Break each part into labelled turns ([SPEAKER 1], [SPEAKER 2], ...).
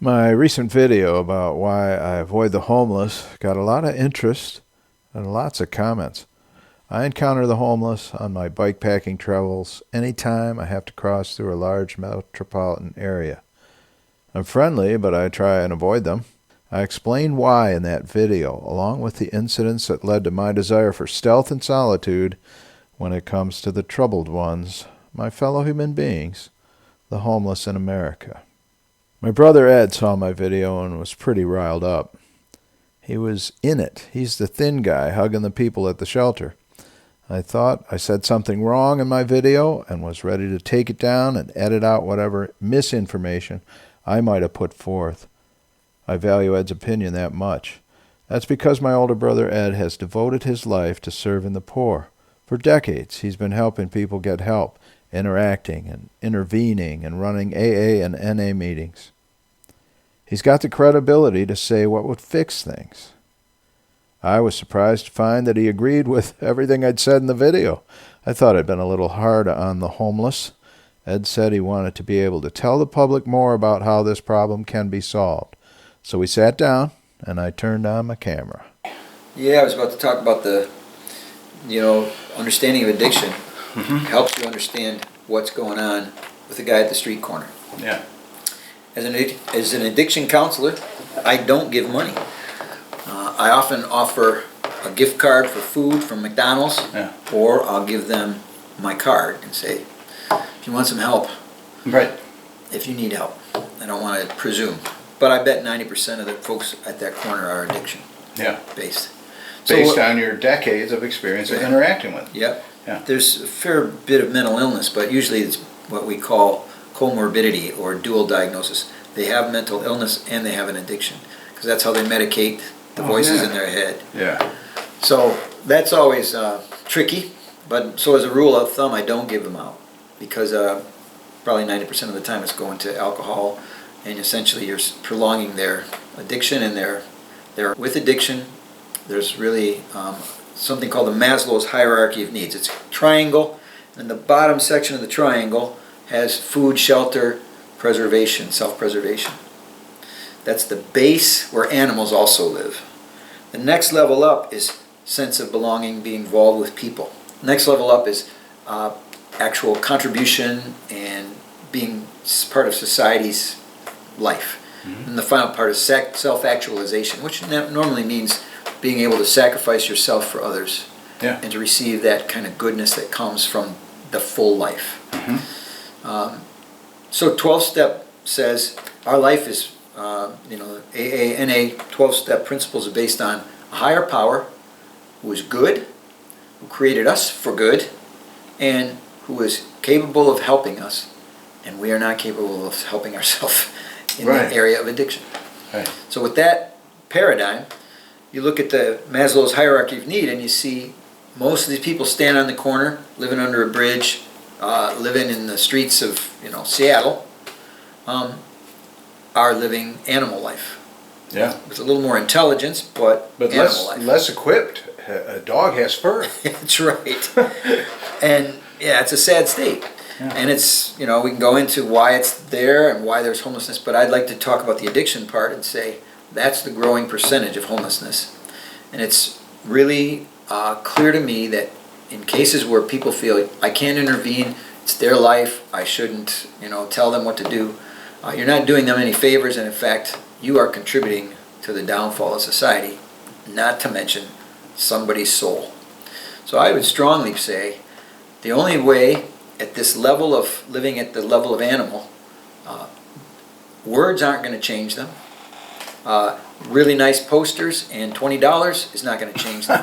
[SPEAKER 1] My recent video about why I avoid the homeless got a lot of interest and lots of comments. I encounter the homeless on my bikepacking travels anytime I have to cross through a large metropolitan area. I'm friendly, but I try and avoid them. I explain why in that video, along with the incidents that led to my desire for stealth and solitude when it comes to the troubled ones, my fellow human beings, the homeless in America. My brother Ed saw my video and was pretty riled up. He was in it. He's the thin guy hugging the people at the shelter. I thought I said something wrong in my video and was ready to take it down and edit out whatever misinformation I might have put forth. I value Ed's opinion that much. That's because my older brother Ed has devoted his life to serving the poor. For decades, he's been helping people get help, interacting and intervening and running AA and NA meetings. He's got the credibility to say what would fix things. I was surprised to find that he agreed with everything I'd said in the video. I thought I'd been a little hard on the homeless. Ed said he wanted to be able to tell the public more about how this problem can be solved. So we sat down and I turned on my camera.
[SPEAKER 2] Yeah, I was about to talk about the, understanding of addiction. Helps you understand what's going on with the guy at the street corner.
[SPEAKER 3] Yeah.
[SPEAKER 2] As an addiction counselor, I don't give money. I often offer a gift card for food from McDonald's, or I'll give them my card and say, if you want some help,
[SPEAKER 3] Right.
[SPEAKER 2] if you need help. I don't want to presume. But I bet 90% of the folks at that corner are addiction based.
[SPEAKER 3] Based on your decades of experience of interacting with them.
[SPEAKER 2] Yep.
[SPEAKER 3] Yeah.
[SPEAKER 2] There's a fair bit of mental illness, but usually it's what we call comorbidity or dual diagnosis. They have mental illness and they have an addiction, because that's how they medicate the voices in their head.
[SPEAKER 3] Yeah.
[SPEAKER 2] So that's always tricky, but so as a rule of thumb, I don't give them out, because probably 90% of the time it's going to alcohol, and essentially you're prolonging their addiction, and they're with addiction. There's really something called the Maslow's hierarchy of needs. It's a triangle, and the bottom section of the triangle has food, shelter, preservation, self-preservation. That's the base where animals also live. The next level up is sense of belonging, being involved with people. The next level up is actual contribution and being part of society's life. And the final part is self-actualization, which normally means being able to sacrifice yourself for others and to receive that kind of goodness that comes from the full life. So 12-step says our life is, AA, NA 12-step principles are based on a higher power who is good, who created us for good, and who is capable of helping us, and we are not capable of helping ourselves in the area of addiction.
[SPEAKER 3] Right.
[SPEAKER 2] So with that paradigm, you look at the Maslow's hierarchy of need, and you see most of these people stand on the corner, living under a bridge, living in the streets of Seattle, are living animal life.
[SPEAKER 3] Yeah.
[SPEAKER 2] With a little more intelligence, but animal life.
[SPEAKER 3] less equipped. A dog has fur.
[SPEAKER 2] That's right. And it's a sad state. Yeah. And it's, we can go into why it's there and why there's homelessness, but I'd like to talk about the addiction part and say that's the growing percentage of homelessness. And it's really clear to me that in cases where people feel I can't intervene, it's their life, I shouldn't, tell them what to do, you're not doing them any favors, and in fact, you are contributing to the downfall of society, not to mention somebody's soul. So I would strongly say the only way at this level of living at the level of animal, words aren't going to change them. Really nice posters and $20 is not going to change them.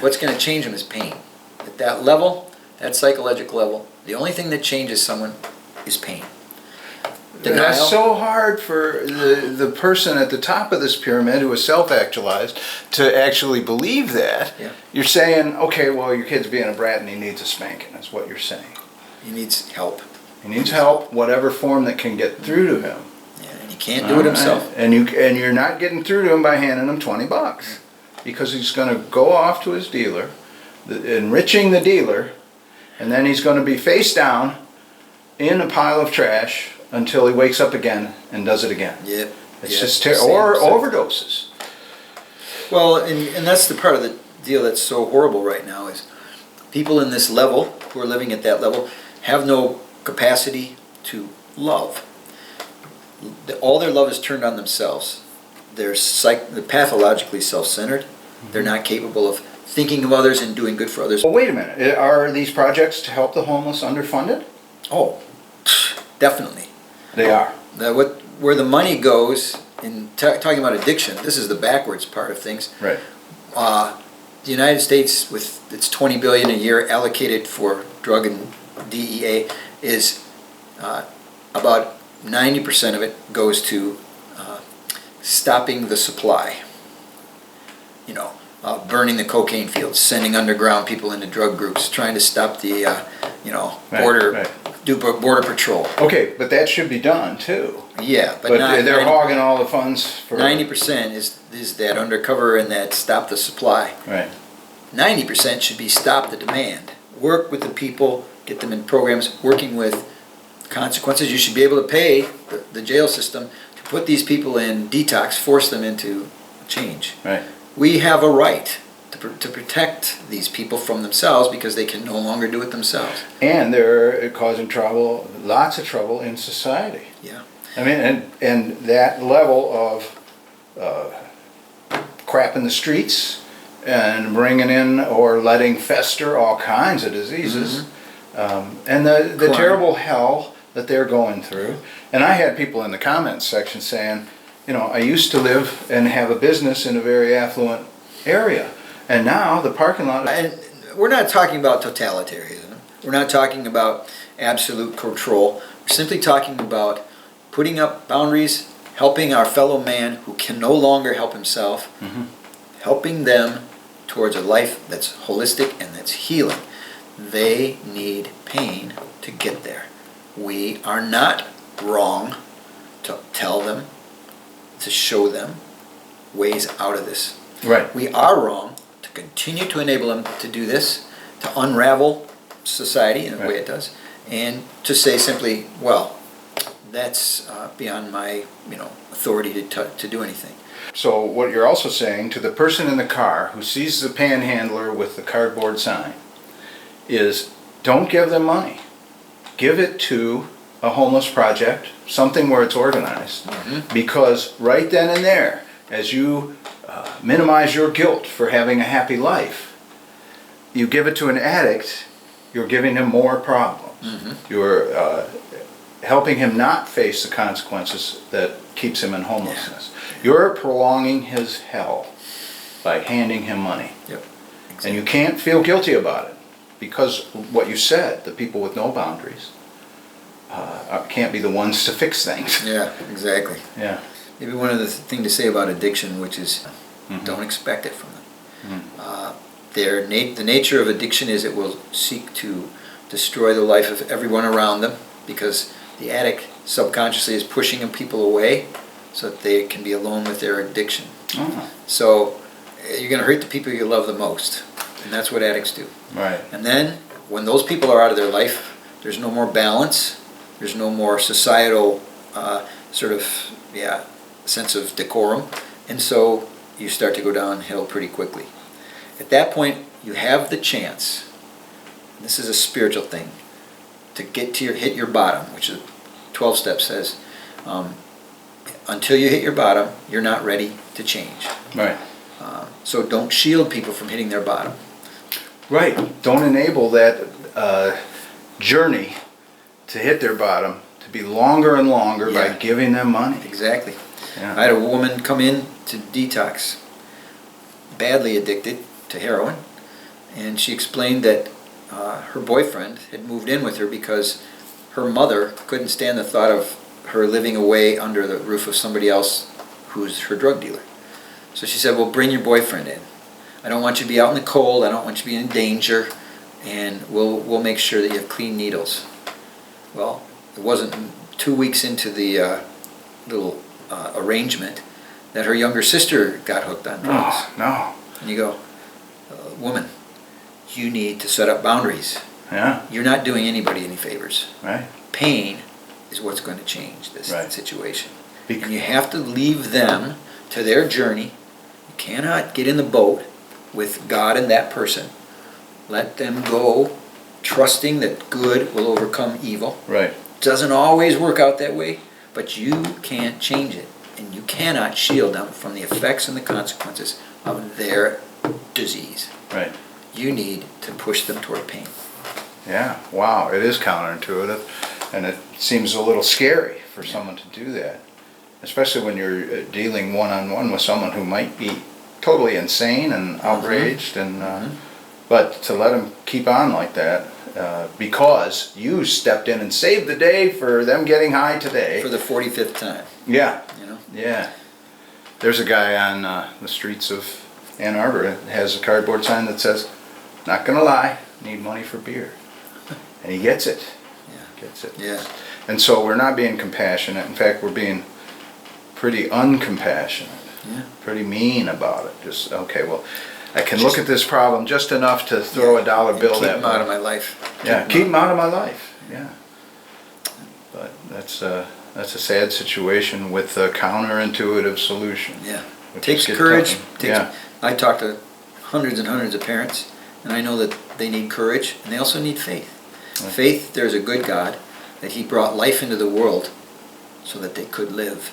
[SPEAKER 2] What's going to change them is pain. At that level, that psychological level, the only thing that changes someone is pain. Denial.
[SPEAKER 3] That's so hard for the person at the top of this pyramid who is self-actualized to actually believe that.
[SPEAKER 2] Yeah.
[SPEAKER 3] You're saying, okay, well, your kid's being a brat and he needs a spanking. That's what you're saying.
[SPEAKER 2] He needs help.
[SPEAKER 3] He needs help, whatever form that can get through to him.
[SPEAKER 2] Yeah, and he can't do it himself.
[SPEAKER 3] And you're not getting through to him by handing him $20, because he's going to go off to his dealer, enriching the dealer, and then he's going to be face down in a pile of trash until he wakes up again and does it again.
[SPEAKER 2] Yep.
[SPEAKER 3] It's
[SPEAKER 2] Yep.
[SPEAKER 3] just
[SPEAKER 2] Same,
[SPEAKER 3] or
[SPEAKER 2] same.
[SPEAKER 3] overdoses.
[SPEAKER 2] Well, and that's the part of the deal that's so horrible right now is people in this level, who are living at that level, have no capacity to love. All their love is turned on themselves. They're pathologically self-centered. They're not capable of thinking of others and doing good for others.
[SPEAKER 3] Well, wait a minute. Are these projects to help the homeless underfunded?
[SPEAKER 2] Oh, definitely.
[SPEAKER 3] They are.
[SPEAKER 2] Where the money goes in talking about addiction, this is the backwards part of things.
[SPEAKER 3] Right.
[SPEAKER 2] The United States, with its $20 billion a year allocated for drug and DEA, is about 90% of it goes to stopping the supply. You know, burning the cocaine fields, sending underground people into drug groups, trying to stop the, border, do border patrol.
[SPEAKER 3] Okay, but that should be done too.
[SPEAKER 2] Yeah,
[SPEAKER 3] But
[SPEAKER 2] not
[SPEAKER 3] they're hogging all the funds for
[SPEAKER 2] 90% is that undercover and that stop the supply.
[SPEAKER 3] Right.
[SPEAKER 2] 90% should be stop the demand. Work with the people, get them in programs, working with consequences. You should be able to pay the jail system to put these people in detox, force them into change.
[SPEAKER 3] Right.
[SPEAKER 2] We have a right to protect these people from themselves because they can no longer do it themselves.
[SPEAKER 3] And they're causing trouble, lots of trouble in society.
[SPEAKER 2] Yeah.
[SPEAKER 3] I mean, and that level of crap in the streets and bringing in or letting fester all kinds of diseases, and the
[SPEAKER 2] Crime.
[SPEAKER 3] terrible hell that they're going through. And I had people in the comments section saying, you know, I used to live and have a business in a very affluent area, and now the parking lot.
[SPEAKER 2] And we're not talking about totalitarianism. We're not talking about absolute control. We're simply talking about putting up boundaries, helping our fellow man who can no longer help himself, helping them towards a life that's holistic and that's healing. They need pain to get there. We are not wrong to tell them, to show them ways out of this.
[SPEAKER 3] Right.
[SPEAKER 2] We are wrong to continue to enable them to do this, to unravel society in the way it does, and to say simply, well, that's beyond my authority to do anything.
[SPEAKER 3] So what you're also saying to the person in the car who sees the panhandler with the cardboard sign is, don't give them money. Give it to a homeless project, something where it's organized. Because right then and there, as you minimize your guilt for having a happy life, you give it to an addict, you're giving him more problems. You're helping him not face the consequences that keeps him in homelessness. You're prolonging his hell by handing him money.
[SPEAKER 2] Yep.
[SPEAKER 3] And you can't feel guilty about it because what you said, the people with no boundaries can't be the ones to fix things.
[SPEAKER 2] Yeah, exactly.
[SPEAKER 3] Yeah.
[SPEAKER 2] Maybe one other thing to say about addiction, which is don't expect it from them. The nature of addiction is it will seek to destroy the life of everyone around them because the addict subconsciously is pushing people away so that they can be alone with their addiction. So you're going to hurt the people you love the most, and that's what addicts do.
[SPEAKER 3] Right.
[SPEAKER 2] And then when those people are out of their life, there's no more balance, there's no more societal sense of decorum, and so you start to go downhill pretty quickly. At that point, you have the chance, and this is a spiritual thing, to get to hit your bottom, which is 12 steps says, until you hit your bottom, you're not ready to change.
[SPEAKER 3] Right.
[SPEAKER 2] So don't shield people from hitting their bottom.
[SPEAKER 3] Right. Don't enable that journey to hit their bottom to be longer and longer by giving them money.
[SPEAKER 2] Exactly.
[SPEAKER 3] Yeah.
[SPEAKER 2] I had a woman come in to detox, badly addicted to heroin, and she explained that her boyfriend had moved in with her because her mother couldn't stand the thought of her living away under the roof of somebody else who's her drug dealer. So she said, well, bring your boyfriend in. I don't want you to be out in the cold, I don't want you to be in danger, and we'll make sure that you have clean needles. Well, it wasn't 2 weeks into the little arrangement that her younger sister got hooked on drugs.
[SPEAKER 3] Oh, no.
[SPEAKER 2] And you go, woman, you need to set up boundaries.
[SPEAKER 3] Yeah.
[SPEAKER 2] You're not doing anybody any favors.
[SPEAKER 3] Right.
[SPEAKER 2] Pain is what's going to change this
[SPEAKER 3] Right.
[SPEAKER 2] situation. And you have to leave them to their journey. You cannot get in the boat with God and that person. Let them go, trusting that good will overcome evil.
[SPEAKER 3] Right.
[SPEAKER 2] Doesn't always work out that way, but you can't change it. And you cannot shield them from the effects and the consequences of their disease.
[SPEAKER 3] Right.
[SPEAKER 2] You need to push them toward pain.
[SPEAKER 3] Yeah, wow, it is counterintuitive, and it seems a little scary for someone to do that, especially when you're dealing one-on-one with someone who might be totally insane and outraged, and but to let them keep on like that because you stepped in and saved the day for them getting high today.
[SPEAKER 2] For the 45th time.
[SPEAKER 3] Yeah,
[SPEAKER 2] You know?
[SPEAKER 3] yeah. There's a guy on the streets of Ann Arbor that has a cardboard sign that says, "Not gonna lie, need money for beer." And he gets it.
[SPEAKER 2] Yeah.
[SPEAKER 3] Gets it.
[SPEAKER 2] Yeah.
[SPEAKER 3] And so we're not being compassionate. In fact, we're being pretty uncompassionate.
[SPEAKER 2] Yeah.
[SPEAKER 3] Pretty mean about it. Just, okay, well, I can look at this problem just enough to throw a dollar bill
[SPEAKER 2] Keep
[SPEAKER 3] at
[SPEAKER 2] them out of my life.
[SPEAKER 3] keep them out of my life. Yeah. But that's a sad situation with a counterintuitive solution.
[SPEAKER 2] Yeah.
[SPEAKER 3] which
[SPEAKER 2] Takes
[SPEAKER 3] is get
[SPEAKER 2] courage.
[SPEAKER 3] tough. Yeah.
[SPEAKER 2] I talk to hundreds and hundreds of parents, and I know that they need courage, and they also need faith.
[SPEAKER 3] Right.
[SPEAKER 2] Faith, there's a good God, that He brought life into the world so that they could live,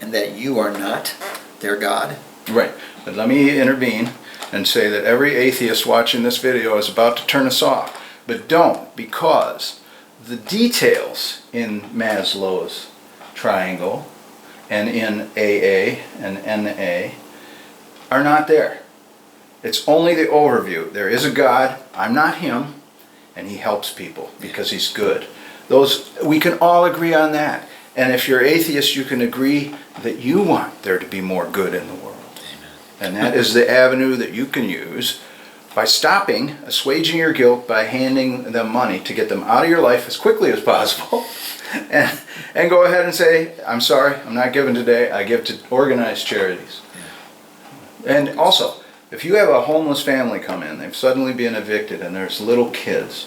[SPEAKER 2] and that you are not their God.
[SPEAKER 3] Right. But let me intervene and say that every atheist watching this video is about to turn us off. But don't, because the details in Maslow's triangle and in AA and NA are not there. It's only the overview. There is a God, I'm not Him, and He helps people because He's good. We can all agree on that. And if you're atheist, you can agree that you want there to be more good in the world. And that is the avenue that you can use by stopping, assuaging your guilt by handing them money to get them out of your life as quickly as possible. And go ahead and say, "I'm sorry, I'm not giving today. I give to organized charities." And also, if you have a homeless family come in, they've suddenly been evicted and there's little kids,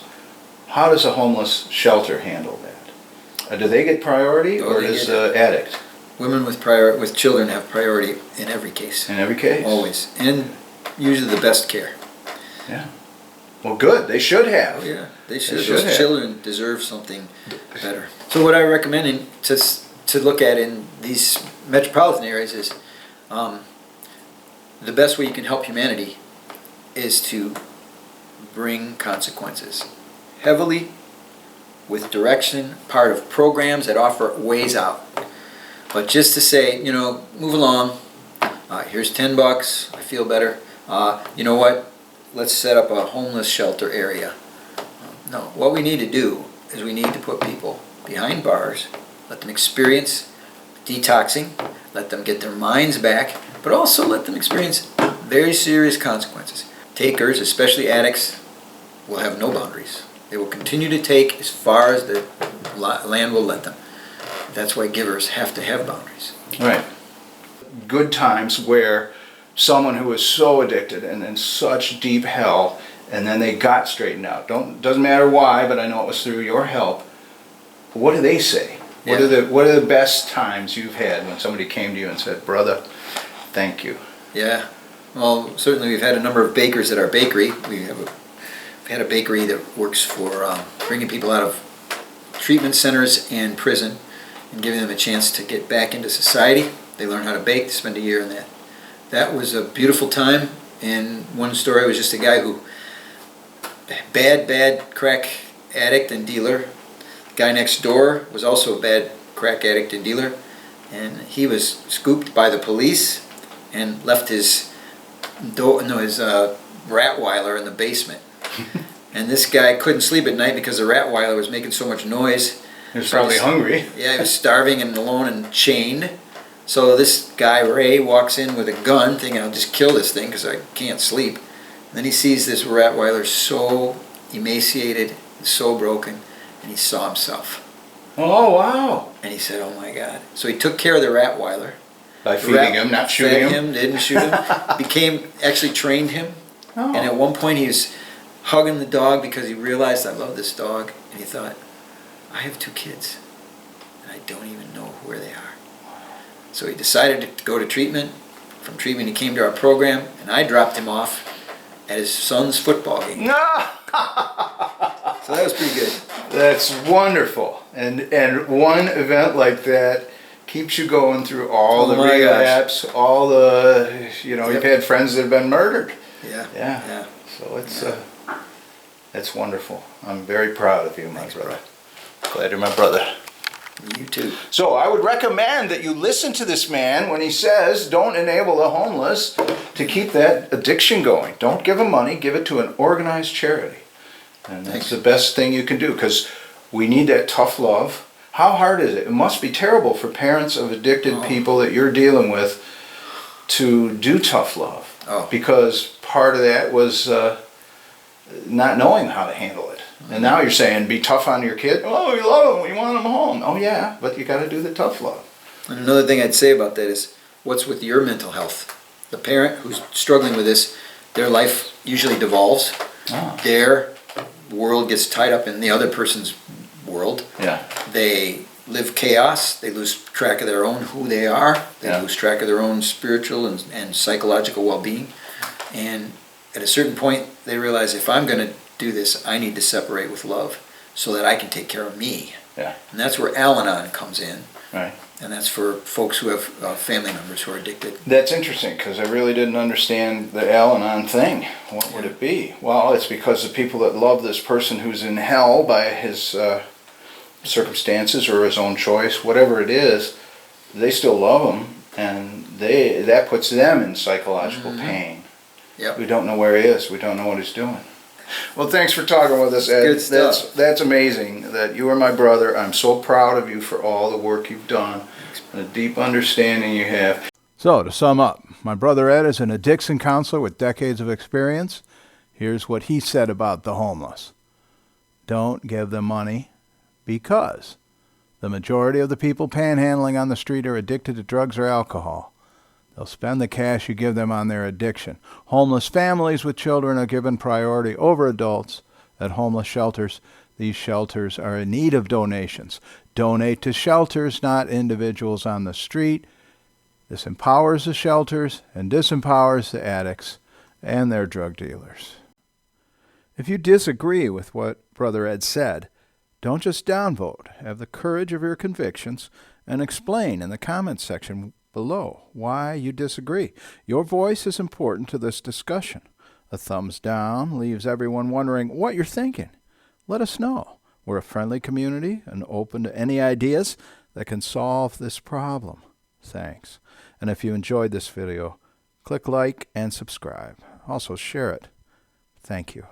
[SPEAKER 3] how does a homeless shelter handle that? Do they get priority, or
[SPEAKER 2] they
[SPEAKER 3] does
[SPEAKER 2] get
[SPEAKER 3] the addict?
[SPEAKER 2] Women with children have priority in every case.
[SPEAKER 3] In every case?
[SPEAKER 2] Always. And usually the best care.
[SPEAKER 3] Yeah. Well, good. They should have.
[SPEAKER 2] Oh, yeah. They should.
[SPEAKER 3] should
[SPEAKER 2] Those
[SPEAKER 3] have.
[SPEAKER 2] children deserve something better. So what I recommend to look at in these metropolitan areas is the best way you can help humanity is to bring consequences. Heavily, with direction, part of programs that offer ways out. But just to say, move along, here's $10, I feel better. You know what, let's set up a homeless shelter area. No, what we need to do is we need to put people behind bars, let them experience detoxing, let them get their minds back, but also let them experience very serious consequences. Takers, especially addicts, will have no boundaries. They will continue to take as far as the land will let them. That's why givers have to have boundaries.
[SPEAKER 3] Right. Good times where someone who was so addicted and in such deep hell, and then they got straightened out. Doesn't matter why, but I know it was through your help. What do they say?
[SPEAKER 2] Yeah.
[SPEAKER 3] What are the best times you've had when somebody came to you and said, "Brother, thank you"?
[SPEAKER 2] Yeah. Well, certainly we've had a number of bakers at our bakery. We've had a bakery that works for bringing people out of treatment centers and prison and giving them a chance to get back into society. They learn how to bake, they spend a year in that. That was a beautiful time. And one story was just a guy who, bad crack addict and dealer. The guy next door was also a bad crack addict and dealer. And he was scooped by the police and left his Rottweiler in the basement. And this guy couldn't sleep at night because the Rottweiler was making so much noise.
[SPEAKER 3] He was probably hungry.
[SPEAKER 2] Yeah, he was starving and alone and chained. So this guy, Ray, walks in with a gun thinking, "I'll just kill this thing because I can't sleep." And then he sees this Rottweiler so emaciated and so broken, and he saw himself.
[SPEAKER 3] Oh, wow.
[SPEAKER 2] And he said, "Oh my God." So he took care of the Rottweiler.
[SPEAKER 3] By feeding him, not shooting
[SPEAKER 2] Fed
[SPEAKER 3] him?
[SPEAKER 2] didn't shoot him. Actually trained him.
[SPEAKER 3] Oh.
[SPEAKER 2] And at one point he was hugging the dog because he realized, "I love this dog." And he thought, "I have 2 kids. don't even know where they are. So he decided to go to treatment. From treatment, he came to our program, and I dropped him off at his son's football game.
[SPEAKER 3] No!
[SPEAKER 2] So that was pretty good.
[SPEAKER 3] That's wonderful. And one event like that keeps you going through all the
[SPEAKER 2] my
[SPEAKER 3] relapse, all the,
[SPEAKER 2] Yep.
[SPEAKER 3] you've had friends that have been murdered.
[SPEAKER 2] Yeah.
[SPEAKER 3] Yeah. So it's wonderful. I'm very proud of you, my brother. Glad you're my brother.
[SPEAKER 2] You too.
[SPEAKER 3] So I would recommend that you listen to this man when he says, don't enable the homeless to keep that addiction going. Don't give them money, give it to an organized charity. And that's the best thing you can do, because we need that tough love. How hard is it? It must be terrible for parents of addicted people that you're dealing with to do tough love.
[SPEAKER 2] Oh.
[SPEAKER 3] Because part of that was not knowing how to handle it. And now you're saying, be tough on your kid. Oh, we love them, we want them home. Oh yeah, but you got to do the tough love.
[SPEAKER 2] And another thing I'd say about that is, what's with your mental health? The parent who's struggling with this, their life usually devolves.
[SPEAKER 3] Ah.
[SPEAKER 2] Their world gets tied up in the other person's world.
[SPEAKER 3] Yeah.
[SPEAKER 2] They live chaos. They lose track of their own who they are. They lose track of their own spiritual and psychological well-being. And at a certain point, they realize, if I'm going to do this, I need to separate with love so that I can take care of me.
[SPEAKER 3] Yeah.
[SPEAKER 2] And that's where Al-Anon comes in.
[SPEAKER 3] Right.
[SPEAKER 2] And that's for folks who have family members who are addicted.
[SPEAKER 3] That's interesting, because I really didn't understand the Al-Anon thing. What would it be? Well, it's because the people that love this person who's in hell by his circumstances or his own choice, whatever it is, they still love him, and that puts them in psychological pain.
[SPEAKER 2] Yep.
[SPEAKER 3] We don't know where he is. We don't know what he's doing. Well, thanks for talking with us, Ed.
[SPEAKER 2] Good stuff.
[SPEAKER 3] That's amazing that you are my brother. I'm so proud of you for all the work you've done and the deep understanding you have.
[SPEAKER 1] So, to sum up, my brother Ed is an addiction counselor with decades of experience. Here's what he said about the homeless. Don't give them money, because the majority of the people panhandling on the street are addicted to drugs or alcohol. They'll spend the cash you give them on their addiction. Homeless families with children are given priority over adults at homeless shelters. These shelters are in need of donations. Donate to shelters, not individuals on the street. This empowers the shelters and disempowers the addicts and their drug dealers. If you disagree with what Brother Ed said, don't just downvote. Have the courage of your convictions and explain in the comments section below why you disagree. Your voice is important to this discussion. A thumbs down leaves everyone wondering what you're thinking. Let us know. We're a friendly community and open to any ideas that can solve this problem. Thanks. And if you enjoyed this video, click like and subscribe. Also share it. Thank you.